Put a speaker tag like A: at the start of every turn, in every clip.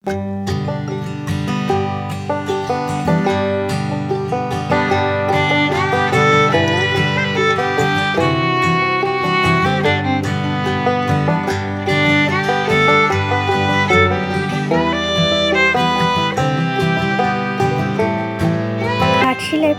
A: ঘাটশিলায়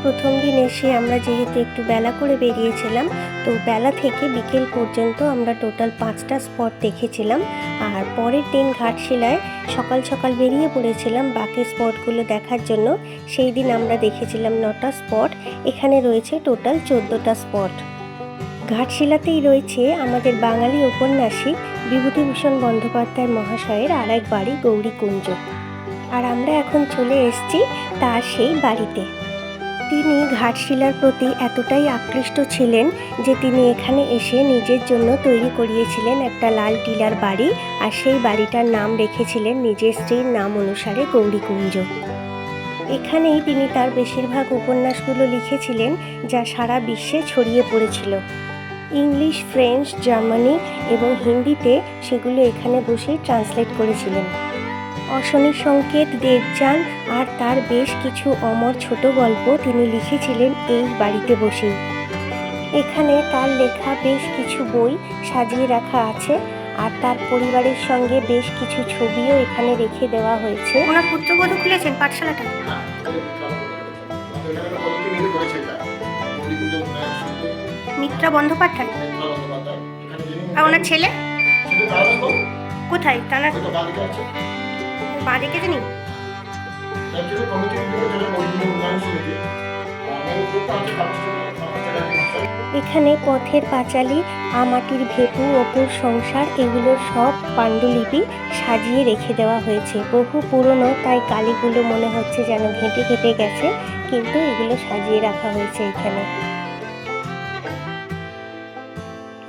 A: প্রথম দিন এসে আমরা যেহেতু একটু বেলা করে বেরিয়েছিলাম, তো বেলা থেকে বিকেল পর্যন্ত আমরা টোটাল 5টা স্পট দেখেছিলাম। আর পরের দিন ঘাটশিলায় সকাল সকাল বেরিয়ে পড়েছিলাম বাকি স্পটগুলো দেখার জন্য। সেই দিন আমরা দেখেছিলাম 9টা স্পট। এখানে রয়েছে টোটাল 14টা স্পট। ঘাটশিলাতেই রয়েছে আমাদের বাঙালি ঔপন্যাসিক বিভূতিভূষণ বন্দ্যোপাধ্যায় মহাশয়ের আর এক বাড়ি গৌরীকুঞ্জ। আর আমরা এখন চলে এসেছি তার সেই বাড়িতে। তিনি ঘাটশিলার প্রতি এতটাই আকৃষ্ট ছিলেন যে তিনি এখানে এসে নিজের জন্য তৈরি করিয়েছিলেন একটা লাল টিলার বাড়ি, আর সেই বাড়িটার নাম রেখেছিলেন নিজের স্ত্রীর নাম অনুসারে গৌরীকুঞ্জ। এখানেই তিনি তার বেশিরভাগ উপন্যাসগুলো লিখেছিলেন, যা সারা বিশ্বে ছড়িয়ে পড়েছিল। ইংলিশ, ফ্রেঞ্চ, জার্মানি এবং হিন্দিতে সেগুলো এখানে বসেই ট্রান্সলেট করেছিলেন। অশনি সংকেত, দেবযান আর তার বেশ কিছু অমর ছোট গল্প তিনি লিখেছিলেন এই বাড়িতে বসেই। এখানে তার লেখা বেশ কিছু বই সাজিয়ে রাখা আছে, আর তার পরিবারের সঙ্গে বেশ কিছু ছবিও এখানে রেখে দেওয়া হয়েছে। ওনার পুত্রবধূ খুলেছেন পাঠশালাটা। মিত্রা বন্দ্যোপাধ্যায় আর ওনার ছেলে কোথায়? তারা পা দেখেছে নি? এখানে পথের পাঁচালী, আমাটির ভেপু, অপুর সংসার, এগুলোর সব পাণ্ডুলিপি সাজিয়ে রেখে দেওয়া হয়েছে। বহু পুরনো, তাই কালিগুলো মনে হচ্ছে যেন ঘেঁটে ঘেঁটে গেছে, কিন্তু এগুলো সাজিয়ে রাখা হয়েছে এখানে।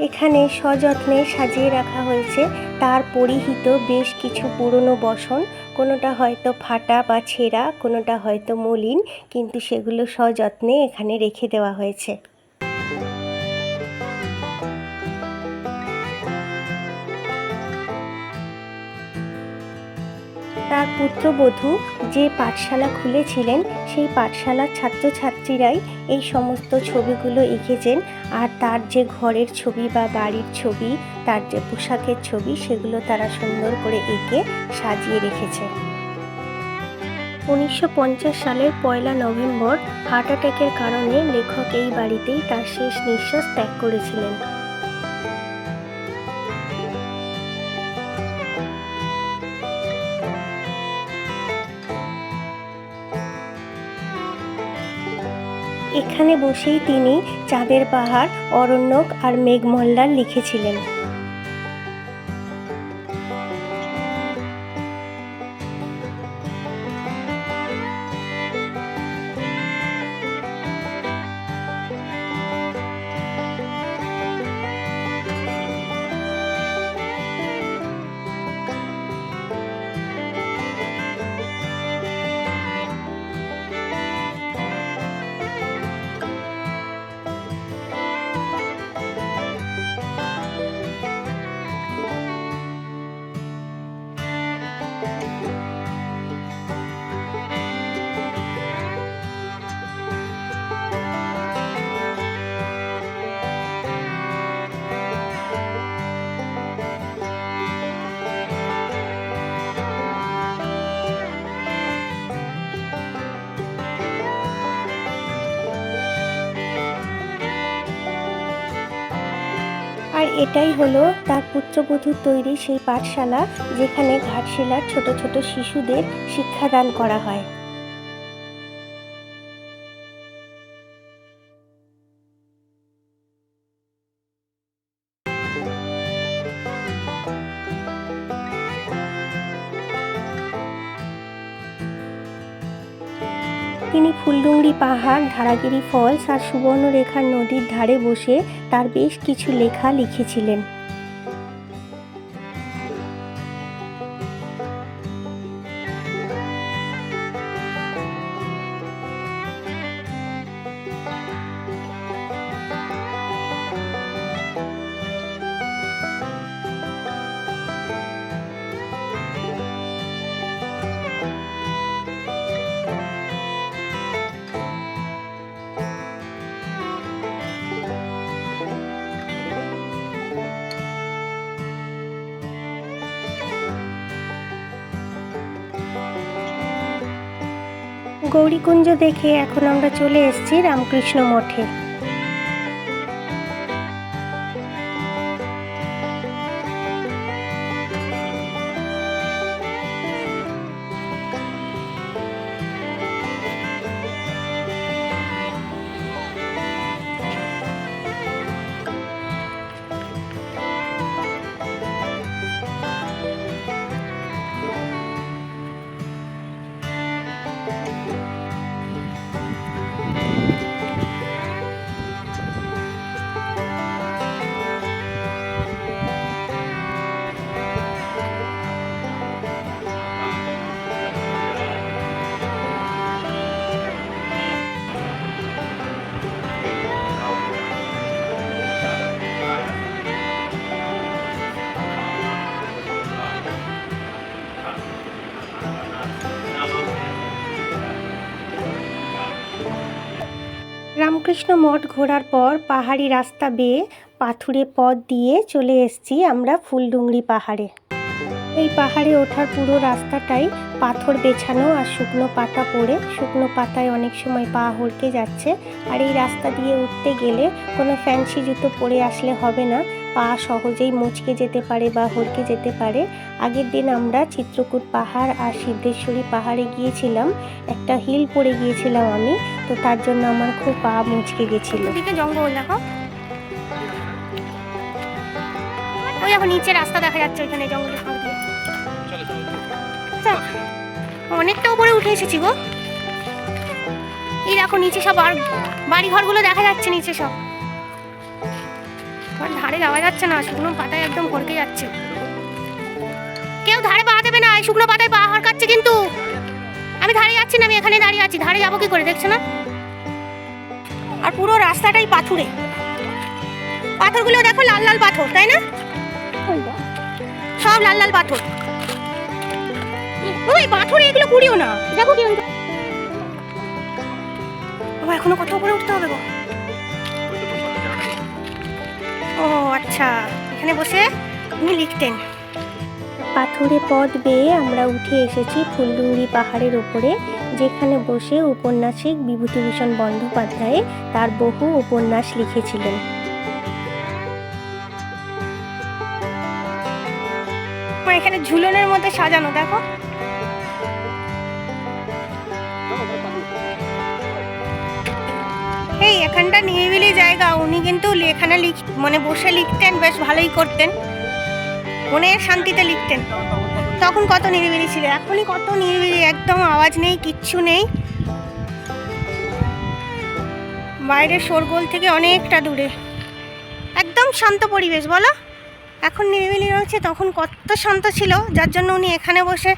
A: এখানে সযত্নে সাজিয়ে রাখা হয়েছে তার পরিহিত বেশ কিছু পুরনো বসন। কোনোটা হয়তো ফাটা বা ছেঁড়া, কোনোটা হয়তো মলিন, কিন্তু সেগুলো সযত্নে এখানে রেখে দেওয়া হয়েছে। তার পুত্রবধূ যে পাঠশালা খুলেছিলেন, সেই পাঠশালার ছাত্রছাত্রীরাই এই সমস্ত ছবিগুলো এঁকেছেন। আর তার যে ঘরের ছবি বা বাড়ির ছবি, তার যে পোশাকের ছবি, সেগুলো তারা সুন্দর করে এঁকে সাজিয়ে রেখেছে। 1950 সালের 1 নভেম্বর হার্ট অ্যাটাকের কারণে লেখক এই বাড়িতেই তার শেষ নিঃশ্বাস ত্যাগ করেছিলেন। এখানে বসেই তিনি চাঁদের পাহাড়, অরণ্যক আর মেঘমল্লার লিখেছিলেন। আর এটাই হলো তার পুত্রবধূর তৈরি সেই পাঠশালা, যেখানে ঘাটশিলার ছোট ছোট শিশুদের শিক্ষাদান করা হয়। তিনি ফুলডুংরি পাহাড়, ধারাগিরি ফলস আর সুবর্ণরেখার নদীর ধারে বসে তার বেশ কিছু লেখা লিখেছিলেন। গৌরীকুঞ্জ দেখে এখন আমরা চলে এসেছি রামকৃষ্ণ মঠে। রামকৃষ্ণ মঠ ঘোরার পর পাহাড়ি রাস্তা বেয়ে পাথুরে পথ দিয়ে চলে এসেছি আমরা ফুলডুংরি পাহাড়ে। এই পাহাড়ে ওঠার পুরো রাস্তাটাই পাথর বেছানো আর শুকনো পাতা পড়ে, শুকনো পাতায় অনেক সময় পা হড়কে যাচ্ছে। আর এই রাস্তা দিয়ে উঠতে গেলে কোনো ফ্যান্সি জুতো পরে আসলে হবে না, পা সহজেই মুচকে যেতে পারে বা হড়কে যেতে পারে। আগের দিন আমরা চিত্রকূট পাহাড় আর সিদ্ধেশ্বরী পাহাড়ে গিয়েছিলাম, একটা হিল পরে গিয়েছিলাম আমি, তো তার জন্য আমার খুব পা মুচকে গেছিল। এদিকে জঙ্গল দেখো, ওই এখন নিচে রাস্তা দেখা যাচ্ছে, ওইখানে জঙ্গলের ফাঁক দিয়ে। অনেকটা উপরে উঠে এসেছি গো। এই দেখো নিচে সব আর বাড়ি ঘরগুলো দেখা যাচ্ছে নিচে সব। ধারে যাওয়া যাচ্ছে না, শুকনো পাতায় একদম ভরকে যাচ্ছে। কেউ ধারে পা দেবে না, এই শুকনো পাতায় পা হরকাচ্ছে কিন্তু। আমি ধারে যাচ্ছি না, আমি এখানে দাঁড়িয়ে আছি। ধারে যাবো কি করে দেখছো না? আর পুরো রাস্তাটাই পাথুরে, পাথরগুলো দেখো লাল লাল পাথর, তাই না? সব লাল লাল পাথর। ওই পাথর এগুলো কুড়িও না, দেখো কি এখনো কত উপরে উঠতে হবে গো। ও আচ্ছা, এখানে বসে উনি লিখতেন। পাথুরে পথ বেয়ে আমরা উঠে এসেছি ফুলডুংরি পাহাড়ের উপরে, যেখানে বসে ঔপন্যাসিক বিভূতিভূষণ বন্দ্যোপাধ্যায় তার বহু উপন্যাস লিখেছিলেন। এখানে ঝুলনের মধ্যে সাজানো দেখো। এই এখানটা নিরিবিলি জায়গা, উনি কিন্তু এখানে মানে বসে লিখতেন, বেশ ভালোই করতেন, মনের শান্তিতে লিখতেন। তখন কত নিরিবিলি ছিল, এখনই কত নিরিবিলি, একদম আওয়াজ নেই, কিচ্ছু নেই। বাইরের শোরগোল থেকে অনেকটা দূরে, একদম শান্ত পরিবেশ বলো। এখন নিরিবিলি রয়েছে, তখন কত শান্ত ছিল, যার জন্য উনি এখানে বসে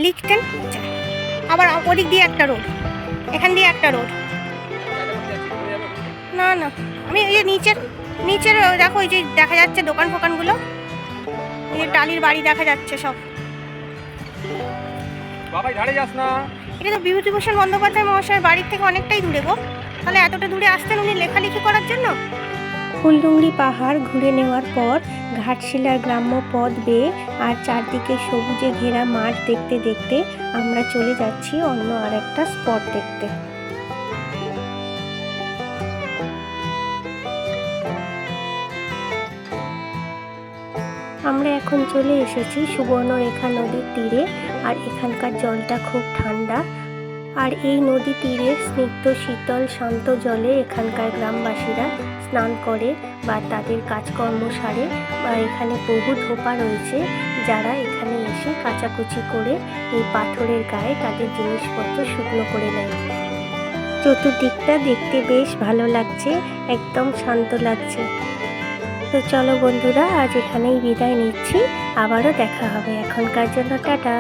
A: লিখতেন। আবার ওদিক দিয়ে একটা রোড, এখান দিয়ে একটা রোড। না না, আমি ওই যে নিচের দেখো, ওই যে দেখা যাচ্ছে দোকান ফোকানগুলো, ওই যে টালির বাড়ি দেখা যাচ্ছে সব। এটা তো বিভূতিভূষণ বন্দ্যোপাধ্যায় মহাশয়ের বাড়ির থেকে অনেকটাই দূরে গো। তাহলে এতটা দূরে আসতেন উনি লেখালেখি করার জন্য। ফুলডুংরি পাহাড় ঘুরে নেওয়ার পর ঘাটশিলার গ্রাম্য পথ বেয়ে আর চারদিকে সবুজে ঘেরা মাঠ দেখতে দেখতে আমরা চলে যাচ্ছি অন্য আর একটা স্পট দেখতে। আমরা এখন চলে এসেছি সুবর্ণরেখা নদীর তীরে, আর এখানকার জলটা খুব ঠান্ডা। আর এই নদী তীরের স্নিগ্ধ শীতল শান্ত জলে এখানকার গ্রামবাসীরা স্নান করে বা তাদের কাজকর্ম সারে, বা এখানে বহু ধোপা রয়েছে যারা এখানে এসে কাচাকুচি করে এই পাথরের গায়ে তাদের জিনিসপত্র শুকনো করে নেয়। চতুর্দিকটা দেখতে বেশ ভালো লাগছে, একদম শান্ত লাগছে। তো চলো বন্ধুরা, আজ এখানেই বিদায় নিচ্ছি, আবারও দেখা হবে। এখনকার জন্য টাটা।